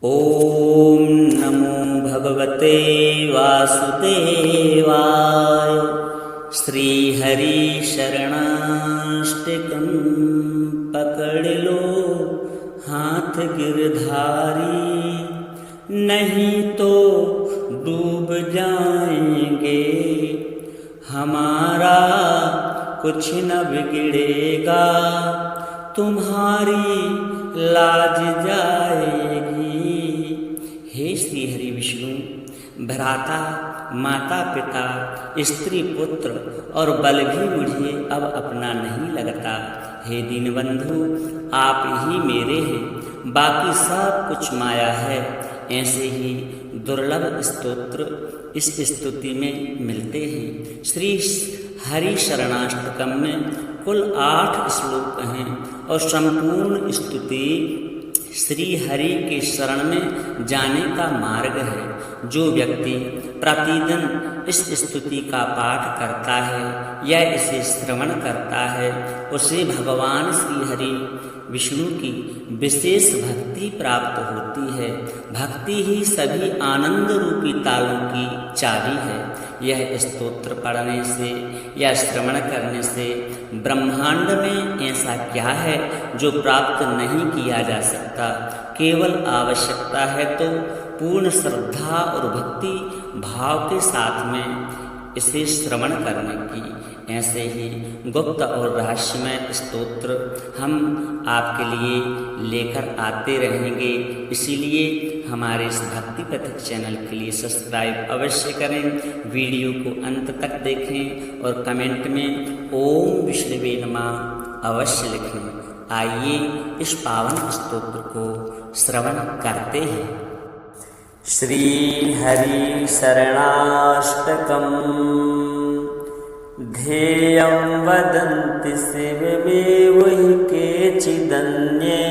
ॐ नमो भगवते वासुदेवाय। श्रीहरि शरणाष्टकं पकड़ लो हाथ गिरधारी, नहीं तो डूब जाएंगे, हमारा कुछ न बिगड़ेगा, तुम्हारी लाज जाएगी। हे श्री हरि विष्णु, भ्राता माता पिता स्त्री पुत्र और बल भी मुझे अब अपना नहीं लगता। हे दीनबंधु, आप ही मेरे हैं, बाकी सब कुछ माया है। ऐसे ही दुर्लभ स्तोत्र इस स्तुति में मिलते हैं। श्री हरि शरणाष्टकम में कुल 8 श्लोक हैं और संपूर्ण स्तुति श्री हरि के शरण में जाने का मार्ग है। जो व्यक्ति प्रतिदिन इस स्तुति का पाठ करता है या इसे श्रवण करता है, उसे भगवान श्री हरि विष्णु की विशेष भक्ति प्राप्त होती है। भक्ति ही सभी आनंद रूपी तालों की चाबी है। यह स्तोत्र पढ़ने से या श्रवण करने से ब्रह्मांड में ऐसा क्या है जो प्राप्त नहीं किया जा सकता। केवल आवश्यकता है तो पूर्ण श्रद्धा और भक्ति भाव के साथ में इसे श्रवण करने की। ऐसे ही गुप्त और रहस्यमय स्तोत्र हम आपके लिए लेकर आते रहेंगे। इसीलिए हमारे इस भक्ति पथिक चैनल के लिए सब्सक्राइब अवश्य करें, वीडियो को अंत तक देखें और कमेंट में ओम विष्णुवे नमः अवश्य लिखें। आइए इस पावन स्तोत्र को श्रवण करते हैं। श्री हरि शरणाष्टकम् ध्येयं वदन्ति शिवमेव हि केचिदन्ये,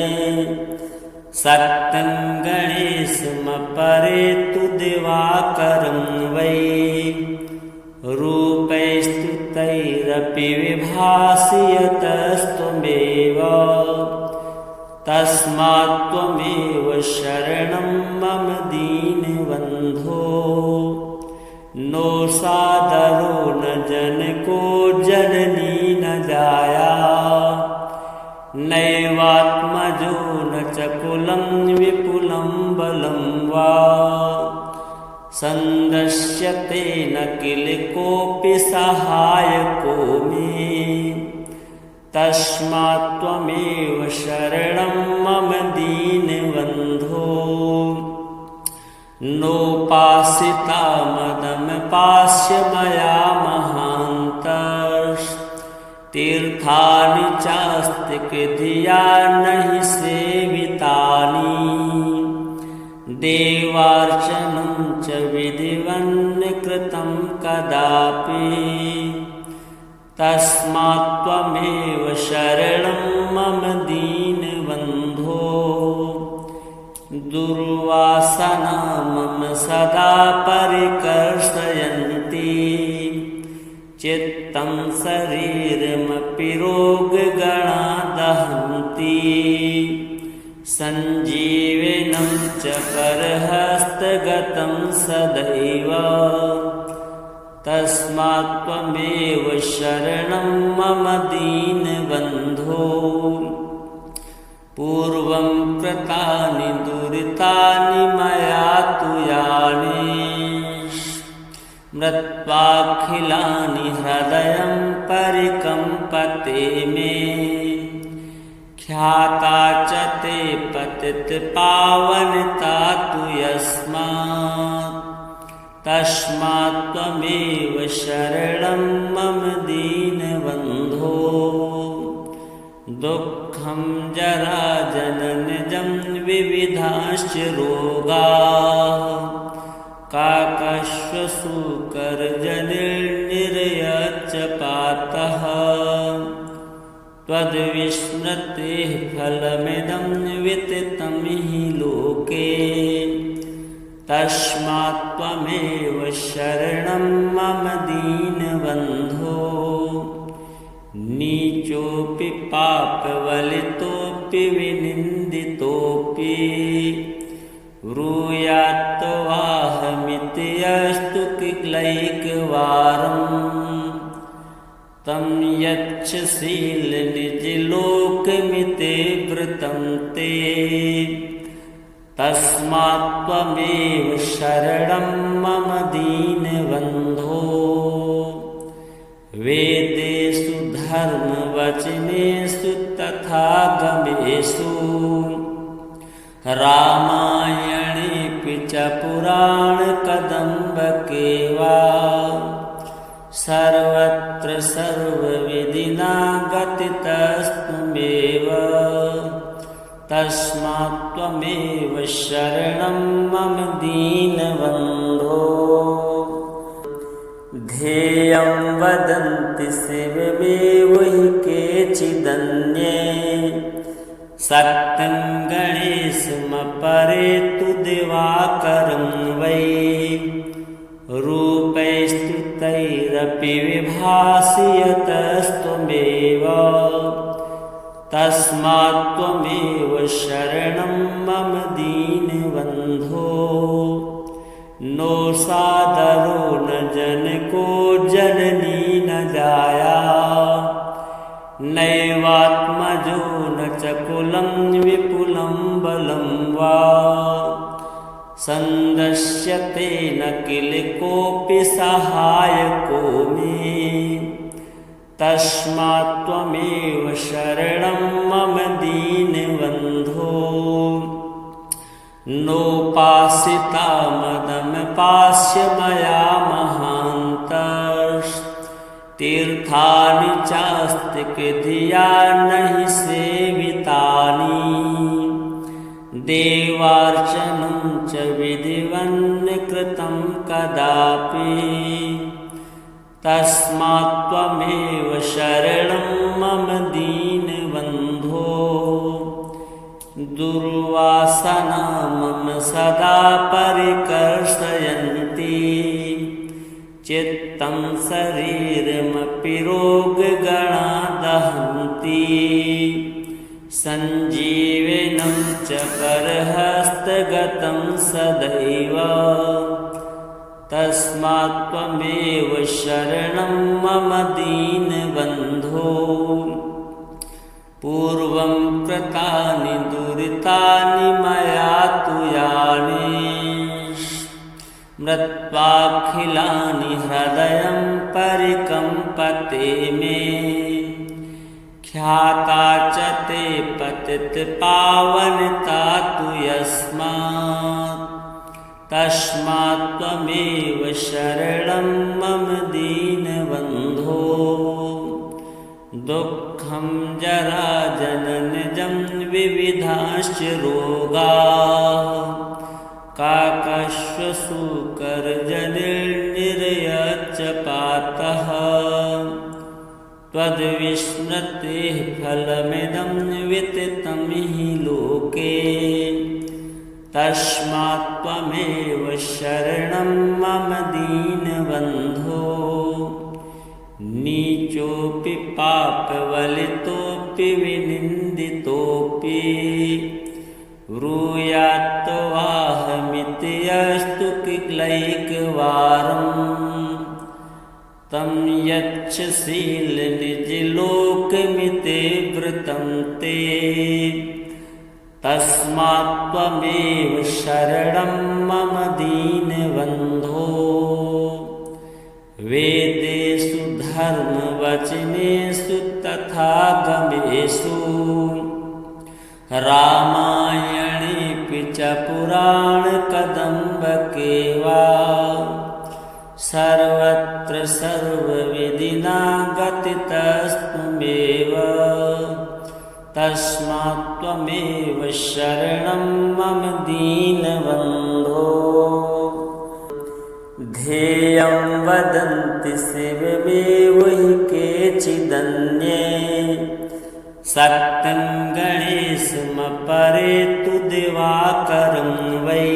शक्तं गणेशमपरे तु दिवाकरं वै, रूपैस्तुतैरपि विभासि यतस्त्वमेव, तस्मात् त्वमेव शरणं मम दीनबन्धो। नो सादरो न जनको जननी न जाया, नैवात्मजो न च कुलं विपुलं बलं वा, सन्दस्यते न किल कोऽपि सहायको मे, तस्मात् त्वमेव शरणं मम दीनबन्धो। नोपासिता मदमपास्य मया महान्तस्, तीर्थानि चास्तिकधिया नहि सेवितानि, देवार्चनं च विधिवन्न कृतं कदापि, तस्मात् त्वमेव शरणं मम दीनबन्धो। दुर्वासना मम सदा परिकर्षयन्ति, चित्तं शरीरमपि रोगगणा दहन्ति, सञ्जीवनं च करहस्तगतं सदैव, तस्मात् त्वमेव शरणं मम दीनबन्धो। पूर्वं कृतानि दुरितानि मया तु यानि, मृत्वाखिलानि हृदयं परिकम्पते मे, ख्याता च ते पतितपावनता तु यस्मात्, तस्मात् त्वमेव शरणं मम दीनबन्धो। दुःखं जरा जननजं विविधाश्च रोगाः, काकश्वसूकरजनिर्निरयच्च पातः, त्वद्विस्मृतेः फलमिदं विततं हि लोके, तस्मात् त्वमेव शरणं मम दीनबन्धो। नीचोऽपि पापवलितोऽपि विनिन्दितोऽपि ब्रूयात्वाहमिति अस्तु किलैकवारम् तं यच्छसील निजलोकमिति वृतं ते तस्मात्त्वमेव शरणं मम दीनबन्धो वेदेषु धर्मवचनेषु तथा गमेषु रामायणेऽपि च पुराणकदम्बके वा सर्वत्र सर्वविधिना गतितस्त्वमेव तस्मात्त्वमेव शरणं मम दीनबन्धो ध्येयं वदन्ति शिवमेव हि केचिदन्ये सत्यं गणेशमपरे तु दिवाकरं वै रूपैस्तुतैरपि विभासि यतस्त्वमेव तस्मात्त्वमेव शरणं मम दीनबन्धो नो सादरो न जनको जननी न जाया नैवात्मजो न च कुलं विपुलं बलं वा सन्दस्यते न किल कोऽपि सहायको मे तस्मात्त्वमेव शरणं मम दीनबन्धो नोपासिता मदमपास्य मया महान्तस्तीर्थानि चास्तिकधिया नहि सेवितानि देवार्चनं च विधिवन्न कृतं कदापि तस्मात्त्वमेव शरणं मम दीनबन्धो दुर्वासना मम सदा परिकर्षयन्ति चित्तं शरीरमपि रोगगणा दहन्ति सञ्जीवनं च परहस्तगतं सदैव तस्मात्त्वमेव शरणं मम दीनबन्धो पूर्वं कृतानि दुरितानि मया तु यानि मृत्वाखिलानि हृदयं परिकम्पते मे ख्याता च ते पतितपावनता तु यस्मात् तस्मात्त्वमेव शरणं मम दीनबन्धो दुःखं जराजननजं विविधाश्च रोगाः काकश्वशूकरजनिर्निरयच्च पातः त्वद्विस्मृतेः फलमिदं विततं हि लोके तस्मात्त्वमेव शरणं मम दीनबन्धो नीचोऽपि पापवलितोऽपि विनिन्दितोऽपि ब्रूयात्वाहमिति अस्तु किलैकवारम् तं यच्छसील निजलोकमिति वृतं ते तस्मात्त्वमेव शरणं मम दीनबन्धो वेदेषु धर्मवचनेषु तथा गमेषु रामायणेऽपि च पुराणकदम्बके वा सर्वत्र सर्वविधिना गतितस्त्वमेव तस्मात्त्वमेव शरणं मम दीनबन्धो ध्येयं वदन्ति शिवमेव हि केचिदन्ये सत्यं गणेशमपरे तु दिवाकरं वै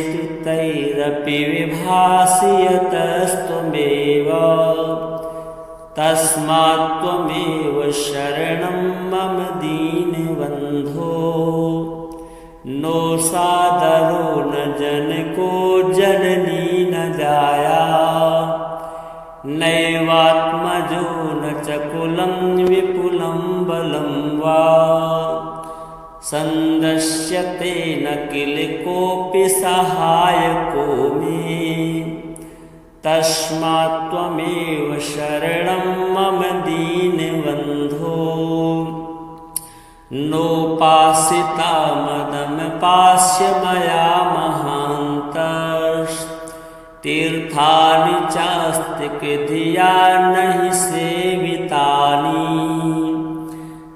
रूपैस्तुतैरपि विभासि यतस्त्वमेव तस्मात्त्वमेव शरणं मम दीनबन्धो नो सादरो न जनको जननी न जाया, नैवात्मजो न च कुलं विपुलं बलं वा, सन्दस्यते न किल कोऽपि सहायको मे, तस्मात् त्वमेव शरणं मम दीनबन्धो। नोपासिता मदमपास्य मया महान्तस्तीर्थानि चास्तिकधिया नहि सेवितानि,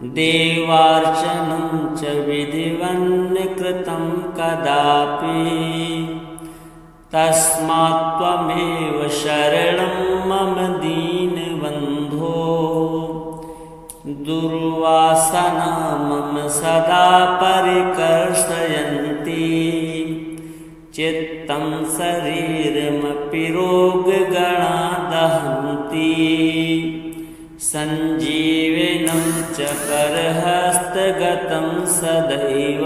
देवार्चनं च विधिवन्न कृतं कदापि, तस्मात् त्वमेव शरणं मम दीनबन्धो। दुर्वासना मम सदा परिकर्षयन्ति, चित्तं शरीरमपि रोगगणा दहन्ति, सञ्जीवनं च करहस्तगतं सदैव,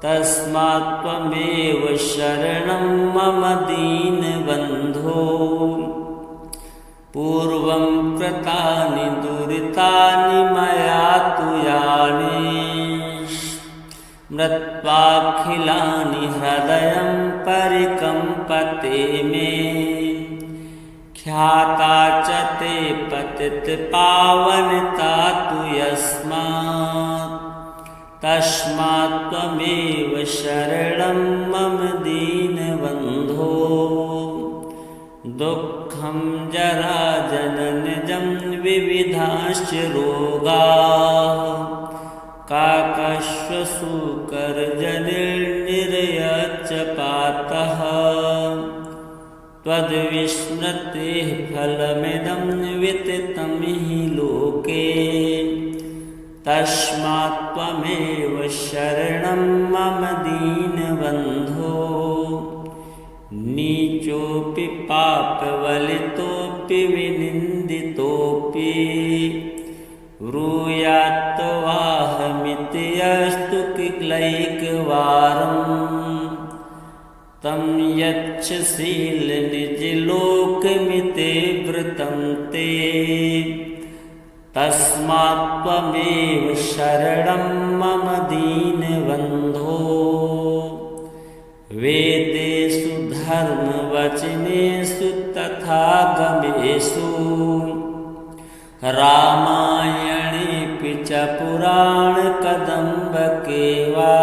तस्मात् त्वमेव शरणं मम दीनबन्धो। पूर्वं कृतानि दुरितानि मया तु यानि, मृत्वाखिलानि हृदयं परिकम्पते मे, ख्याता च ते पतितपावनता तु यस्मात्, तस्मात् त्वमेव शरणं मम दीनबन्धो। दुःखं जरा जननजं विविधाश्च रोगाः, काकश्वसूकरजनिर्निरयच्च पातः, त्वद्विस्मृतेः फलमिदं विततं हि लोके, तस्मात् त्वमेव शरणं मम दीनबन्धो। नीचोऽपि पापवलितोऽपि विनिन्दितोऽपि, ब्रूयात्तवाहमिति अस्तु किलैकवारं, तं यच्छसीलनिजलोकमिते वृतं ते, तस्मात् त्वमेव शरणं मम दीनबन्धो। वेदेषु धर्मवचनेषु तथा गमेषु, रामायणेऽपि च पुराणकदम्बके वा,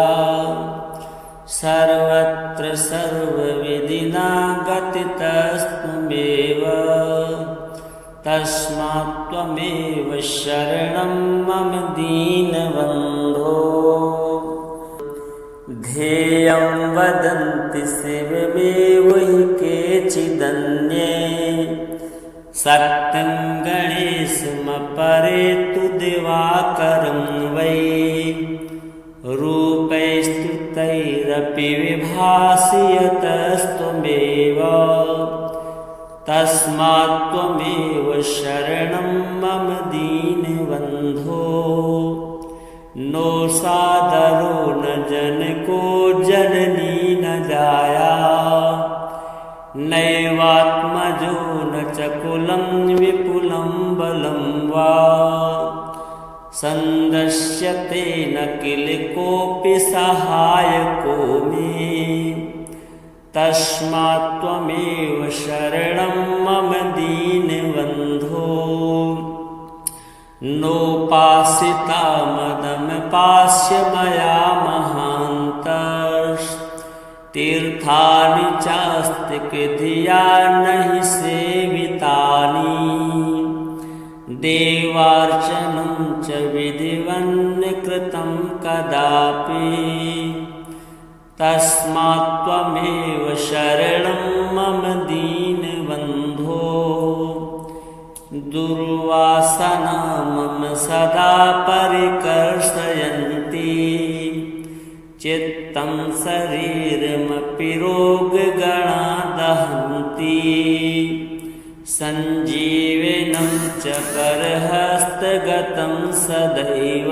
सर्वत्र सर्वविधिना गतितस्त्वमेव, तस्मात् त्वमेव शरणं मम दीनबन्धो। ध्येयं वदन्ति शिवमेव हि केचिदन्ये, सत्यं गणेशमपरे तु दिवाकरं वै, रूपैस्तुतैरपि विभासि यतस्त्वमेव, तस्मात् त्वमेव शरणं मम दीनबन्धो। नो सादरो न जनको जननी न जाया, नैवात्मजो न च कुलं विपुलं बलं वा, सन्दस्यते न किल कोऽपि सहायको मे, तस्मात् त्वमेव शरणं मम दीनबन्धो। नोपासिता मदमपास्य मया महान्तस्तीर्थानि चास्तिकधिया नहि सेवितानि, देवार्चनं च विधिवन्न कृतं कदापि, तस्मात् त्वमेव शरणं मम दीनबन्धो। दुर्वासना मम सदा परिकर्षयन्ति, चित्तं शरीरमपि रोगगणा दहन्ति, सञ्जीवनं च करहस्तगतं सदैव,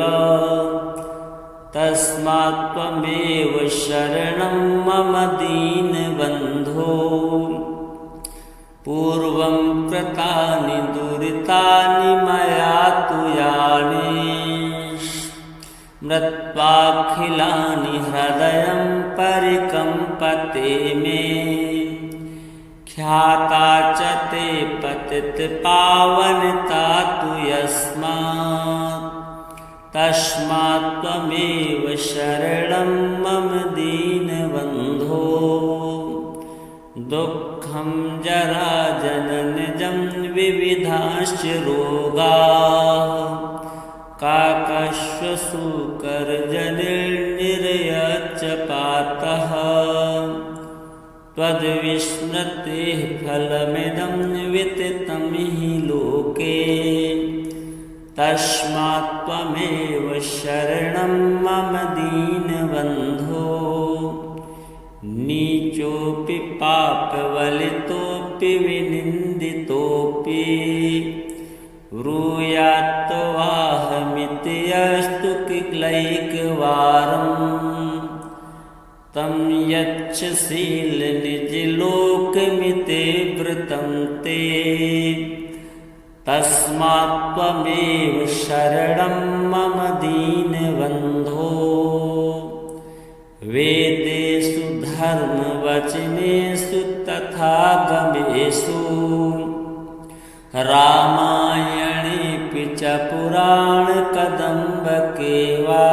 तस्मात् त्वमेव शरणं मम दीनबन्धो। पूर्वं कृतानि दुरितानि मया तु यानि, मृत्वाखिलानि हृदयं परिकम्पते मे। ख्याता च ते पतितपावनता तु यस्मात्, तस्मात् त्वमेव शरणं मम दीनबन्धो। दुःखं जराजननजं विविधाश्च रोगाः, काकश्वसूकरजनिर्निरयच्च पातः। त्वद्विस्मृतेः फलमिदं विततं हि लोके, तस्मात् त्वमेव शरणं मम दीनबन्धो। नीचोऽपि पापवलितोऽपि विनिन्दितोऽपि, ब्रूयात्तवाहमिति अस्तु किलैकवारम्। तं यच्छसीलनिजलोकमिते वृतं ते, तस्मात् त्वमेव शरणं मम दीनबन्धो। वेदेषु धर्मवचनेषु तथा गमेषु, रामायणेऽपि च पुराणकदम्बके वा,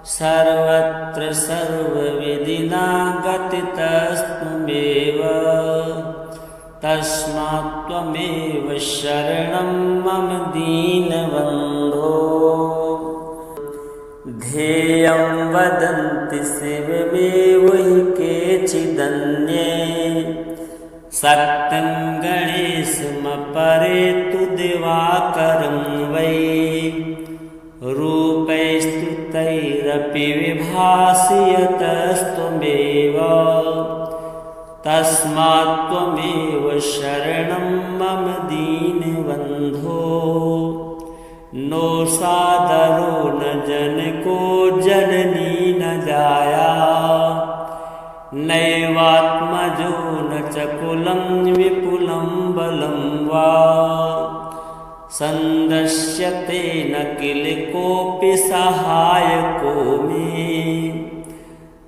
सर्वत्र सर्वविधिना गतितस्त्वमेव। तस्मात् त्वमेव शरणं मम दीनबन्धो। ध्येयं वदन्ति शिवमेव हि केचिदन्ये, सत्यं गणेशमपरे तु दिवाकरं वै। रूपैस्तुतैरपि विभासि यतस्त्वमेव, तस्मात् त्वमेव शरणं मम दीनबन्धो। नो सादरो न जनको जननी न जाया, नैवात्मजो न च कुलं विपुलं बलं वा। सन्दस्यते न किल कोऽपि सहायको मे,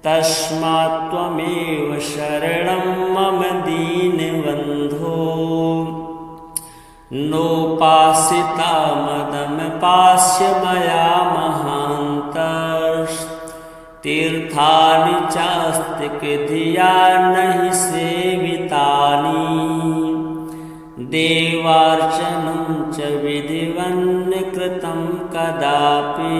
तस्मात् त्वमेव शरणं मम दीनबन्धो। नोपासिता मदमपास्य मया महान्तस्, तीर्थानि चास्तिकधिया नहि सेवितानि। देवार्चनं च विधिवन्न कृतं कदापि,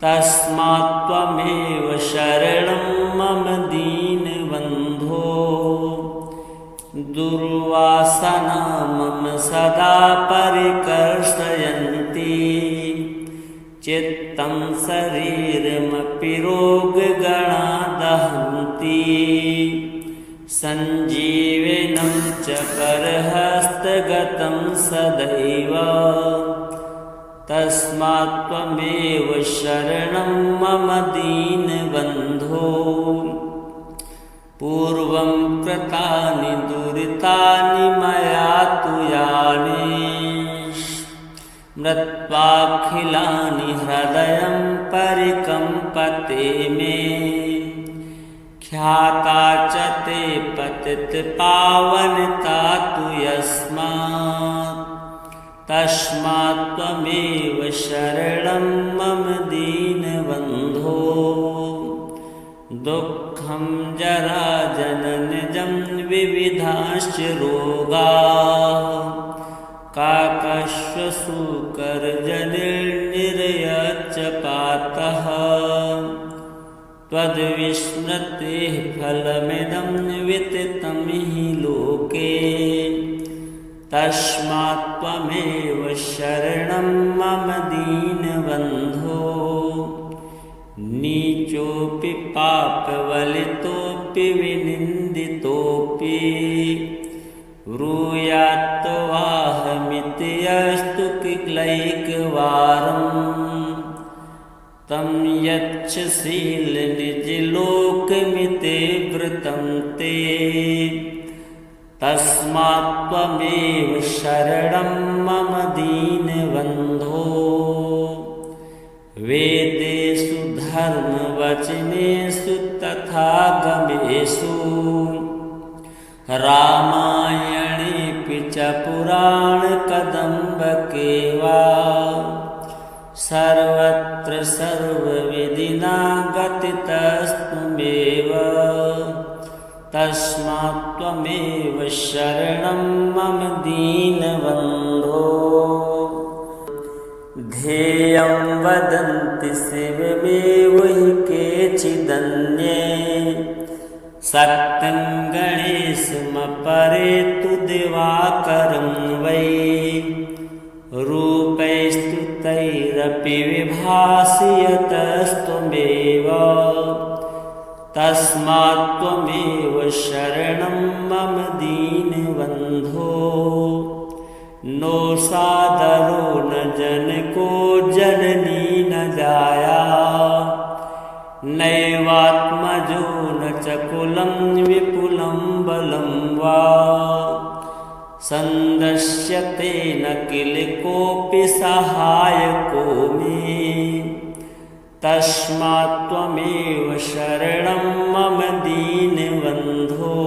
तस्मात् त्वमेव शरणं मम दीनबन्धो। दुर्वासना मम सदा परिकर्षयन्ति, चित्तं शरीरमपि रोगगणा दहन्ति। सञ्जीवनं च परहस्तगतं सदैव, तस्मात् त्वमेव शरणं मम दीनबन्धो। पूर्वं कृतानि दुरितानि मया तु यानि, मृत्वाखिलानि हृदयं परिकम्पते मे। ख्याता च ते पतितपावनता तु यस्मात्, तस्मात् त्वमेव शरणं मम दीनबन्धो। दुःखं जराजननजं विविधाश्च रोगाः, काकश्वसूकरजनिर्निरयच्च पातः। त्वद्विस्मृतेः फलमिदं विततं हि लोके, तस्मात् त्वमेव शरणं मम दीनबन्धो। नीचोऽपि पापवलितोऽपि विनिन्दितोऽपि, ब्रूयात्तवाहमिति अस्तु किलैकवारम्। तं यच्छसील निजलोकमिते वृतं ते तस्मात्त्वमेव शरणं मम दीनबन्धो वेदेषु धर्मवचनेषु तथा गमेषु रामायणेऽपि च पुराणकदम्बके वा सर्वत्र सर्वविधिना गतितस्त्वमेव तस्मात्त्वमेव शरणं मम दीनबन्धो ध्येयं वदन्ति शिवमेव हि केचिदन्ये सत्यं गणेशमपरे तु दिवाकरं वै रूपैस्तुतैरपि विभासि यतस्त्वमेव तस्मात्त्वमेव शरणं मम दीनबन्धो नो सादरो न जनको जननी न जाया नैवात्मजो न च कुलं विपुलं बलं वा सन्दस्यते न किल कोऽपि सहायको मे तस्मात्त्वमेव शरणं मम दीनबन्धो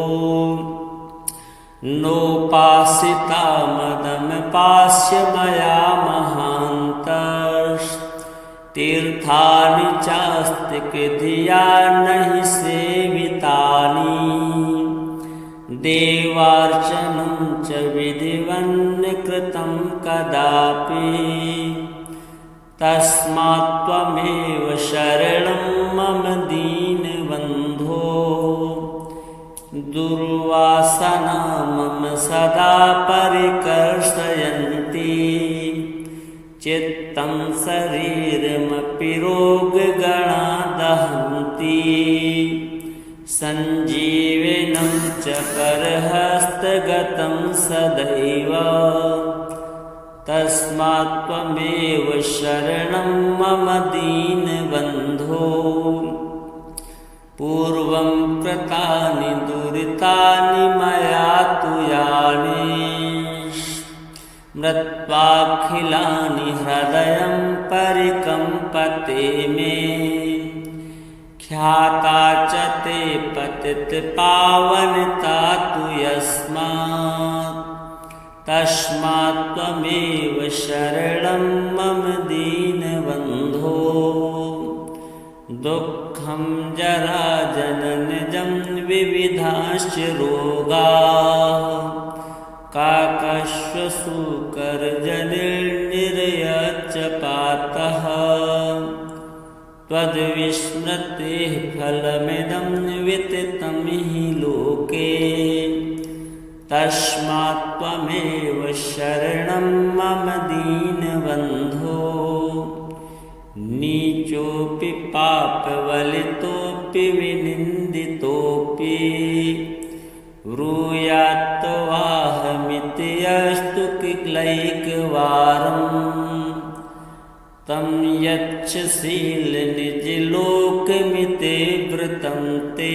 नोपासिता मदमपास्य मया महान्तस्तीर्थानि चास्ति धिया नहि सेवितानि देवार्चनं च विधिवन्न कृतं कदापि तस्मात्त्वमेव शरणं मम दीनबन्धो दुर्वासना मम सदा परिकर्षयन्ति चित्तं शरीरमपि रोगगणा दहन्ति सञ्जीवनं च करहस्तगतं सदैव तस्मात्त्वमेव शरणं मम दीनबन्धो पूर्वं कृतानि दुरितानि मया तु यानि मृत्वाखिलानि हृदयं परिकम्पते मे ख्याता च ते पतितपावनता तु यस्मात् तस्मात्त्वमेव शरणं मम दीनबन्धो दुःखं जराजननजं विविधाश्च रोगाः काकश्वशूकरजनिर्निरयच्च पातः त्वद्विस्मृतेः फलमिदं विततं हि लोके तस्मात्त्वमेव शरणं मम दीनबन्धो नीचोऽपि पापवलितोऽपि विनिन्दितोऽपि ब्रूयात्तवाहमिति अस्तु किलैकवारं तं यच्छसील निजलोकमिते वृतं ते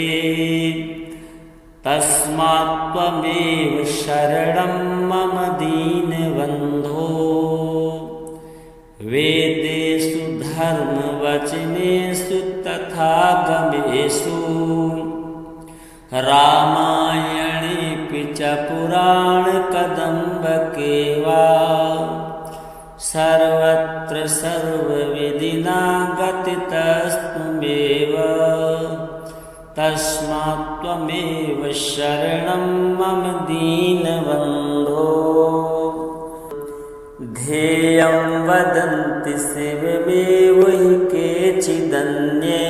तस्मात्त्वमेव शरणं मम दीनबन्धो वेदेषु धर्मवचनेषु तथा गमेषु रामायणेऽपि च पुराणकदम्बके वा सर्वत्र सर्वविधिना गतितस्त्वमेव तस्मात्त्वमेव शरणं मम दीनबन्धो ध्येयं वदन्ति शिवमेव हि केचिदन्ये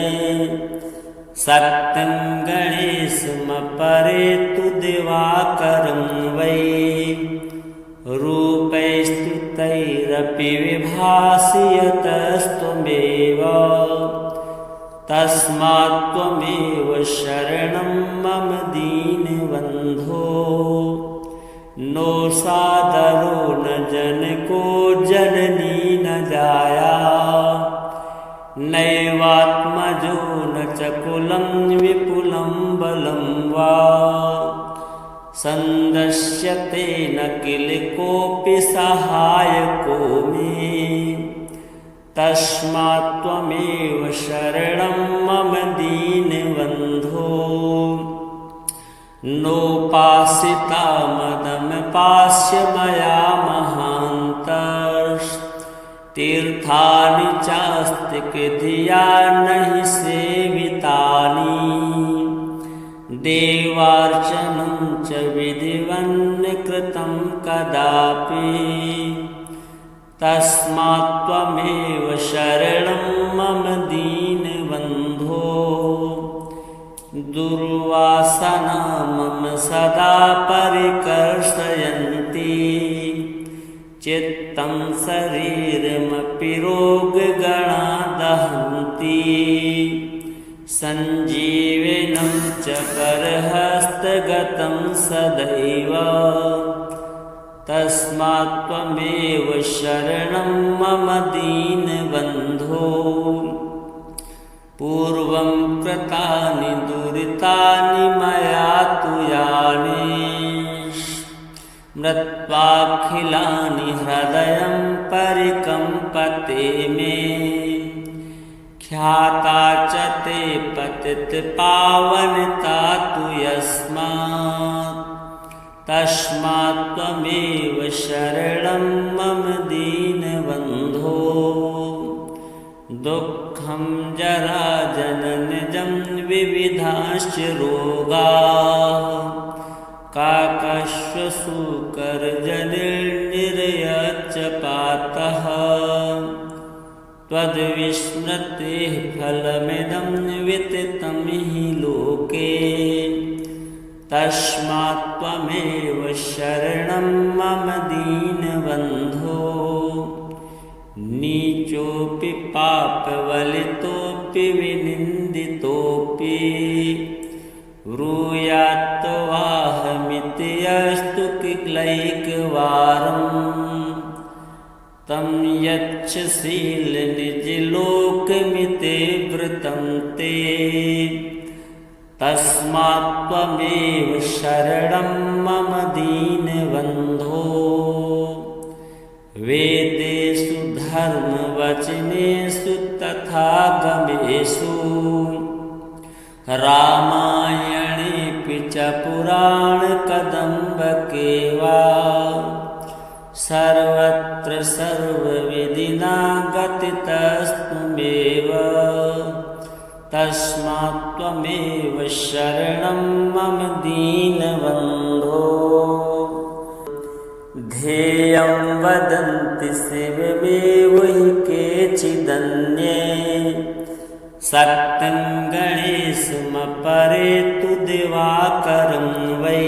सत्यं गणेशमपरे तु दिवाकरं वै रूपैस्तुतैरपि विभासि यतस्त्वमेव तस्मात्त्वमेव शरणं मम दीनबन्धो नो सादरो न जनको जननी न जाया नैवात्मजो न च कुलं विपुलं बलं वा सन्दश्यते न किल कोऽपि सहायको मे तस्मात् त्वमेव शरणं मम दीनबन्धो नोपासिता मदमपास्य मया महान्तस् तीर्थानि चास्तिकधिया नहि सेवितानि देवार्चनं च विधिवन्न कृतं कदापि तस्मात् त्वमेव शरणं मम दीनबन्धो दुर्वासना मम सदा परिकर्षयन्ति चित्तं शरीरमपि रोगगणा दहन्ति सञ्जीवनं च करहस्तगतं सदैव तस्मात् त्वमेव शरणं मम दीनबन्धो पूर्वं कृतानि दुरितानि मया तु यानि मृत्वाखिलानि हृदयं परिकम्पते मे ख्याता च ते पतितपावनता तु यस्मात् तस्मात् त्वमेव शरणं मम दीनबन्धो दुःखं जरा जननजं विविधाश्च रोगाः काकश्वसूकरजनिर्निरयच्च पातः त्वद्विस्मृतेः फलमिदं विततं हि लोके तस्मात् त्वमेव शरणं मम दीनबन्धो नीचोऽपि पापवलितोऽपि विनिन्दितोऽपि ब्रूयात्तवाहमिति अस्तु किलैकवारं तं यच्छशीलनिजलोकमिते वृतं ते तस्मात् त्वमेव शरणं मम दीनबन्धो वेदेषु धर्मवचनेषु तथा गमेषु रामायणेऽपि च पुराणकदम्बके वा सर्वत्र सर्वविधिना गतितस्त्वमेव तस्मात् त्वमेव शरणं मम दीनबन्धो ध्येयं वदन्ति शिवमेव हि केचिदन्ये सत्यं गणेशमपरे तु दिवाकरं वै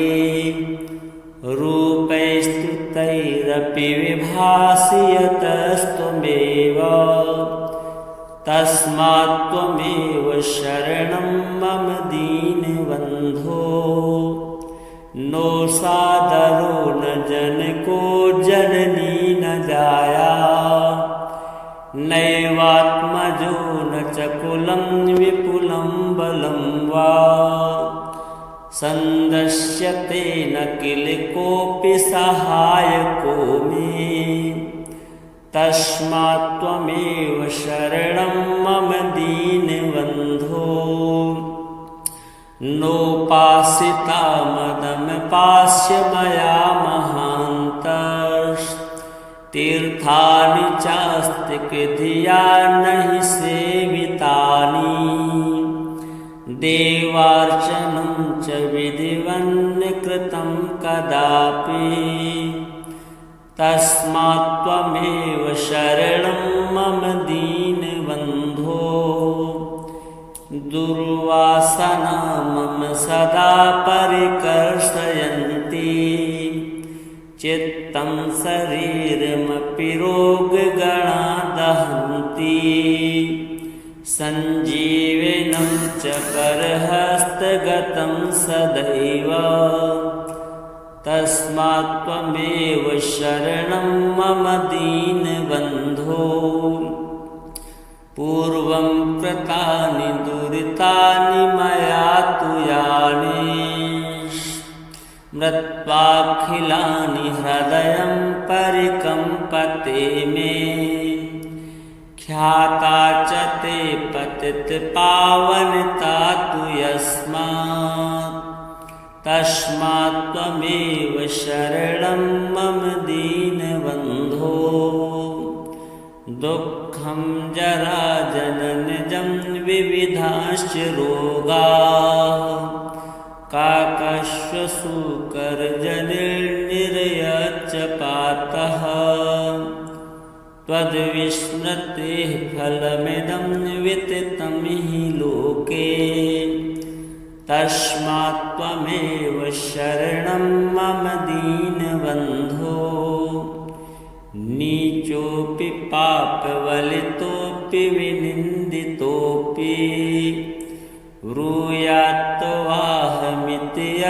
रूपैस्तुतैरपि विभासि यतस्त्वमेव तस्मात् त्वमेव शरणं मम दीनबन्धो नो सादरो न जनको जननी न जाया नैवात्मजो न च कुलं विपुलं बलं वा सन्दश्यते न किल कोऽपि सहायको मे तस्मात् त्वमेव शरणं मम दीनबन्धो नोपासिता मदमपास्य मया महान्तस् तीर्थानि चास्तिकधिया नहि सेवितानि देवार्चनं च विधिवन्न कृतं कदापि तस्मात् त्वमेव शरणं मम दीनबन्धो दुर्वासना मम सदा परिकर्षयन्ति चित्तं शरीरमपि रोगगणा दहन्ति सञ्जीवनं च करहस्तगतं सदैव तस्मात् त्वमेव शरणं मम दीनबन्धो पूर्वं कृतानि दुरितानि मया तु यानि मृत्वाखिलानि हृदयं परिकम्पते मे ख्याता च ते पतितपावनता तु यस्मात् तस्मात् त्वमेव शरणं मम दीनबन्धो दुःखं जराजननजं विविधाश्च रोगाः काकश्वसूकरजनिर्निरयच्च पातः त्वद्विस्मृतेः फलमिदं विततं हि लोके तस्मात् त्वमेव शरणं मम दीनबन्धो नीचोऽपि पापवलितोऽपि विनिन्दितोऽपि ब्रूयात्तवाहमिति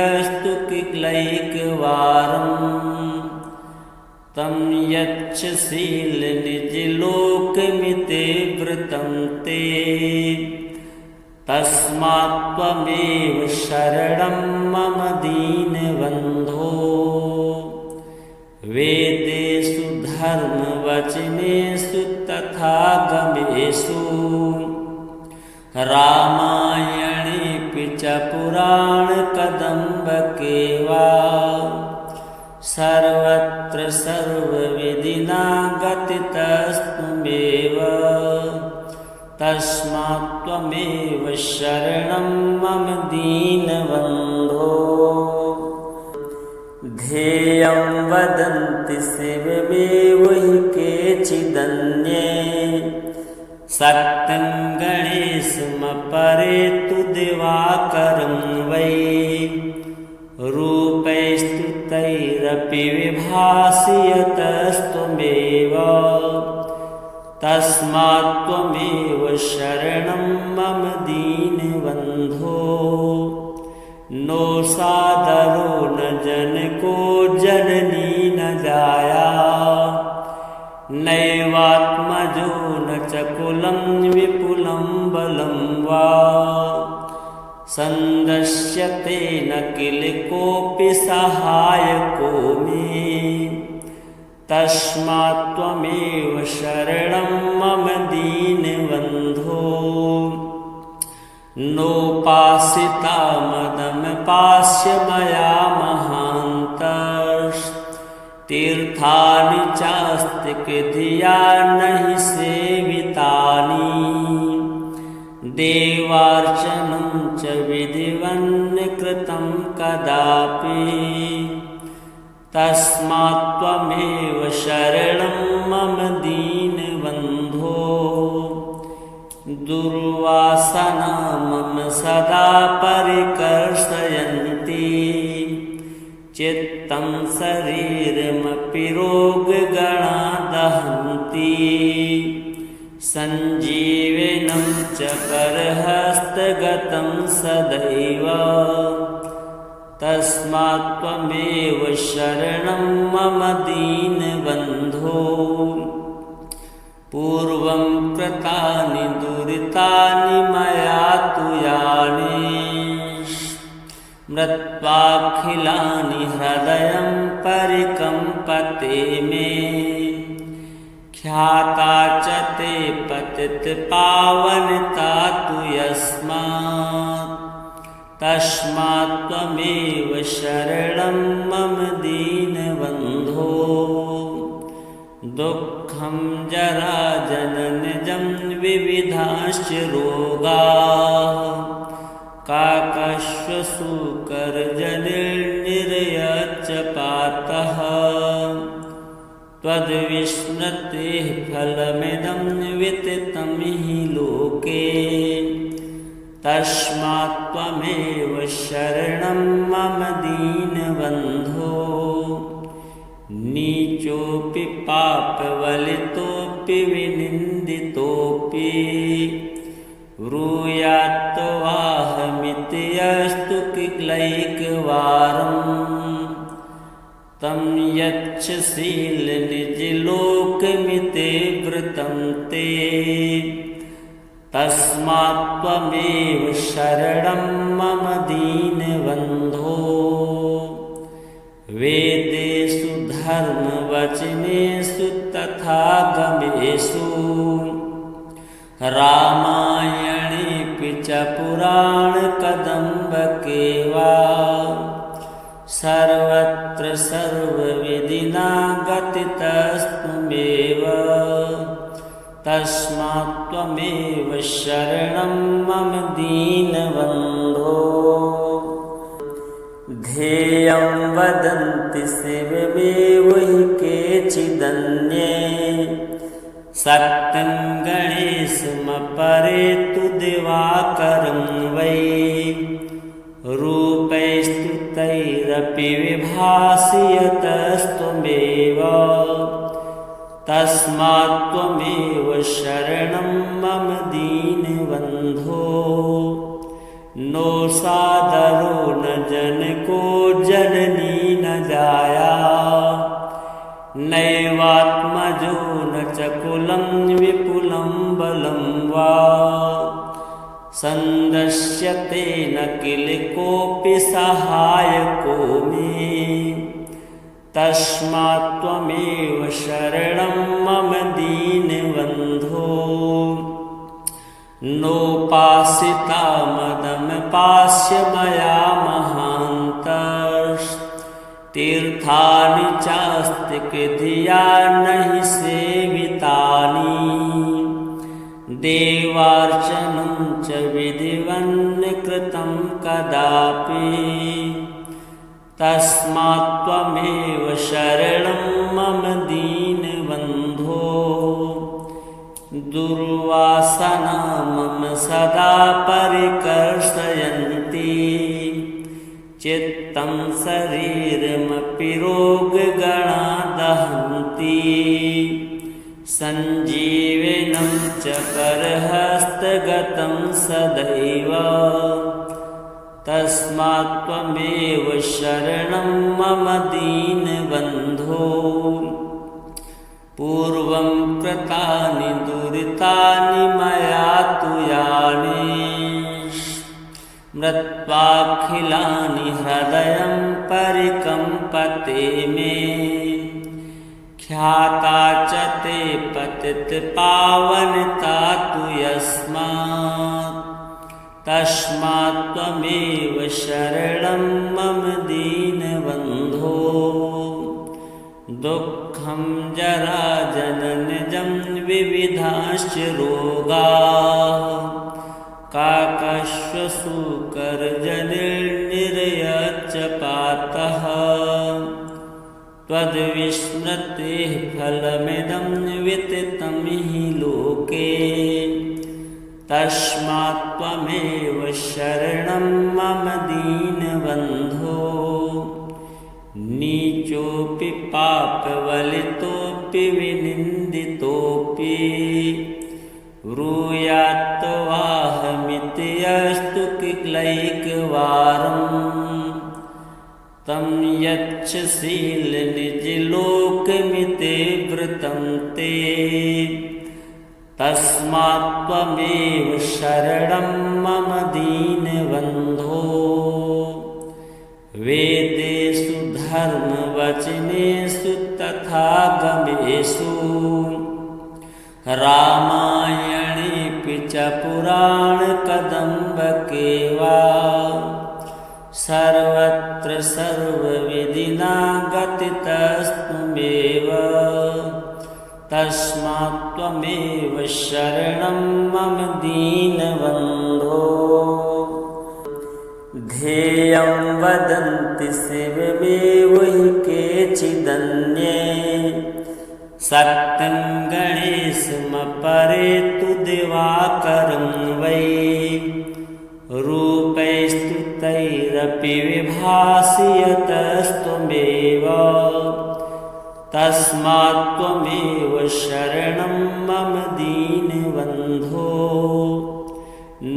अस्तु किलैकवारम् तं यच्छसीलनिजलोकमिते वृतं ते तस्मात् त्वमेव शरणं मम दीनबन्धो वेदेषु धर्मवचनेषु तथा गमेषु रामायणेऽपि च पुराणकदम्बके वा सर्वत्र सर्वविधिना गतितस्त्वमेव तस्मात् त्वमेव शरणं मम दीनबन्धो ध्येयं वदन्ति शिवमेव हि केचिदन्ये सत्यं गणेशमपरे तु दिवाकरं वै रूपैस्तु तैरपि विभासि यतस्त्वमेव तस्मात् त्वमेव शरणं मम दीनबन्धो नो सादरो न जनको जननी न जाया नैवात्मजो न च कुलं विपुलं बलं वा सन्दस्यते न किल कोऽपि सहायको मे तस्मात् त्वमेव शरणं मम दीनबन्धो नोपासिता मदमपास्य मया महान्तस्तीर्थानि चास्तिकधिया नहि सेवितानि देवार्चनं च विधिवन्न कृतं कदापि तस्मात् त्वमेव शरणं मम दीनबन्धो दुर्वासना मम सदा परिकर्षयन्ति चित्तं शरीरमपि रोगगणा दहन्ति सञ्जीवनं च परहस्तगतं सदैव तस्मात् त्वमेव शरणं मम दीनबन्धो पूर्वं कृतानि दुरितानि मया तु यानि मृत्वाखिलानि हृदयं परिकम्पते मे ख्याता च ते पतितपावनता तु यस्मात् तस्मात् त्वमेव शरणं मम दीनबन्धो दुःखं जराजननजं विविधाश्च रोगाः काकश्वसूकरजनिर्निरयच्च पातः त्वद्विस्मृतेः फलमिदं विततं हि लोके तस्मात् त्वमेव शरणं मम दीनबन्धो नीचोऽपि पापवलितोऽपि विनिन्दितोऽपि ब्रूयात्तवाहमिति अस्तु किलैकवारम् तं यच्छसीलनिजलोकमिते वृतं ते तस्मात्त्वमेव शरणं मम दीनबन्धो वेदेषु धर्मवचनेषु तथा गमेषु रामायणेऽपि च पुराणकदम्बके वा सर्वत्र सर्वविधिना गतितस्त्वमेव तस्मात्त्वमेव शरणं मम दीनबन्धो ध्येयं वदन्ति शिवमेव हि केचिदन्ये सत्यं गणेशमपरे तु दिवाकरं वै रूपैस्तुतैरपि विभासि यतस्त्वमेव तस्मात्त्वमेव शरणं मम दीनबन्धो नो सादरो न जनको जननी न जाया नैवात्मजो न च कुलं विपुलं बलं वा सन्दस्यते न किल कोऽपि सहायको मे तस्मात्त्वमेव शरणं मम दीनबन्धो नोपासिता मदमपास्य मया महान्तस्तीर्थानि चास्ति कृधिया नहि सेवितानि देवार्चनं च विधिवन्न कृतं कदापि तस्मात्त्वमेव शरणं मम दीनबन्धो दुर्वासना मम सदा परिकर्षयन्ति चित्तं शरीरमपि रोगगणा दहन्ति सञ्जीवनं च करहस्तगतं सदैव तस्मात्त्वमेव शरणं मम दीनबन्धो पूर्वं कृतानि दुरितानि मया तु यानि मृत्वाखिलानि हृदयं परिकम्पते मे ख्याता च ते पतितपावनता तु यस्मात् तस्मात्त्वमेव शरणं मम दीनबन्धो दुःखं जराजननजं विविधाश्च रोगाः काकश्वसूकरजनिर्निरयच्च पातः त्वद्विस्मृतेः फलमिदं विततं हि लोके तस्मात्त्वमेव शरणं मम दीनबन्धो नीचोऽपि पापवलितोऽपि विनिन्दितोऽपि ब्रूयात्तवाहमिति अस्तु किलैकवारं तं यच्छशीलनिजलोकमिति वृतं ते तस्मात्त्वमेव शरणं मम दीनबन्धो वेदेषु धर्मवचनेषु तथा गमेषु रामायणेऽपि च पुराणकदम्बके वा सर्वत्र सर्वविधिना गतितस्त्वमेव तस्मात्त्वमेव शरणं मम दीनबन्धो ध्येयं वदन्ति शिवमेव हि केचिदन्ये सत्यं गणेशमपरे तु दिवाकरं वै रूपैस्तुतैरपि विभासि यतस्त्वमेव तस्मात्त्वमेव शरणं मम दीनबन्धो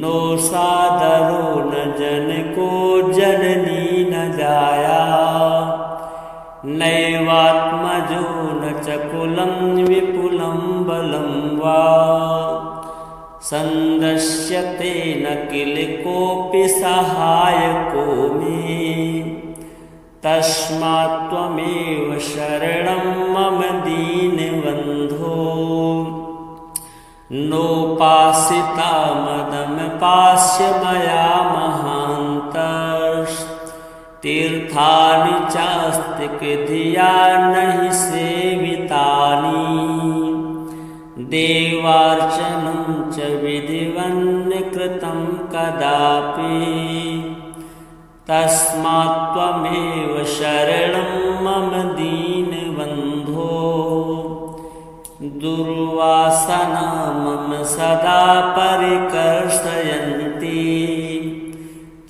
नो सादरो न जनको जननी न जाया नैवात्मजो न च कुलं विपुलं बलं वा सन्दश्यते न किल कोऽपि सहायको मे तस्मात् त्वमेव शरणं मम दीनबन्धो नोपासिता मदमपास्य मया महान्तस्तीर्थानि चास्ति धिया नहि सेवितानि देवार्चनं च विधिवन्न कृतं कदापि तस्मात् त्वमेव शरणं मम दीनबन्धो दुर्वासना मम सदा परिकर्षयन्ति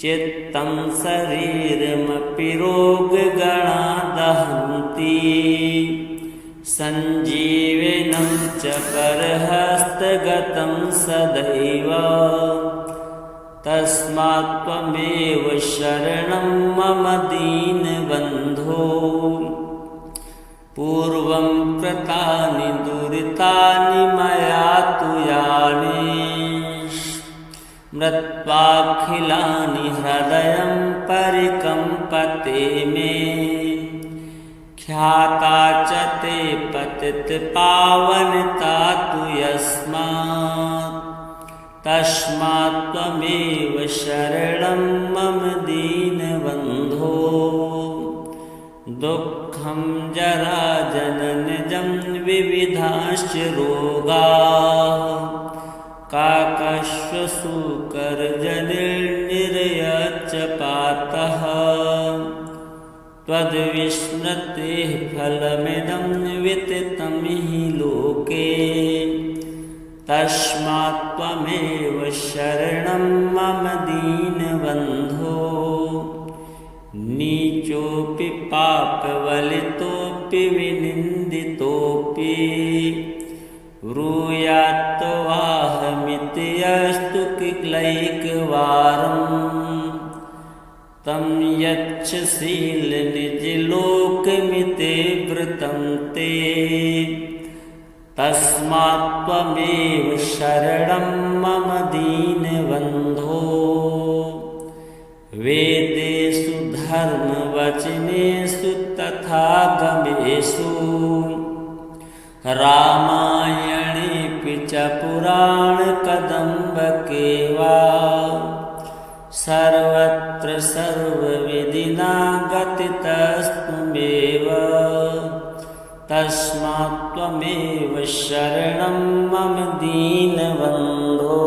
चित्तं शरीरमपि रोगगणा दहन्ति सञ्जीवनं च परहस्तगतं सदैव तस्मात् त्वमेव शरणं मम दीनबन्धो पूर्वं कृतानि दुरितानि मया तु यानि मृत्वाखिलानि हृदयं परिकम्पते मे ख्याता च ते पतितपावनता तु यस्मात् तस्मात् त्वमेव शरणं मम दीनबन्धो दुःखं जरा जननजं विविधाश्च रोगाः काकश्वसूकरजनिर्निरयच्च पातः त्वद्विस्मृतेः फलमिदं विततं हि लोके तस्मात् त्वमेव शरणं मम दीनबन्धो नीचोऽपि पापवलितोऽपि विनिन्दितोऽपि ब्रूयात्तवाहमिति अस्तु किलैकवारं तं यच्छशीलनिजलोकमिते वृतं ते तस्मात् त्वमेव शरणं मम दीनबन्धो वेदेषु धर्मवचनेषु तथा गमेषु रामायणेऽपि च पुराणकदम्बके वा सर्वत्र सर्वविधिना गतितस्त्वमेव तस्मात् त्वमेव शरणं मम दीनबन्धो।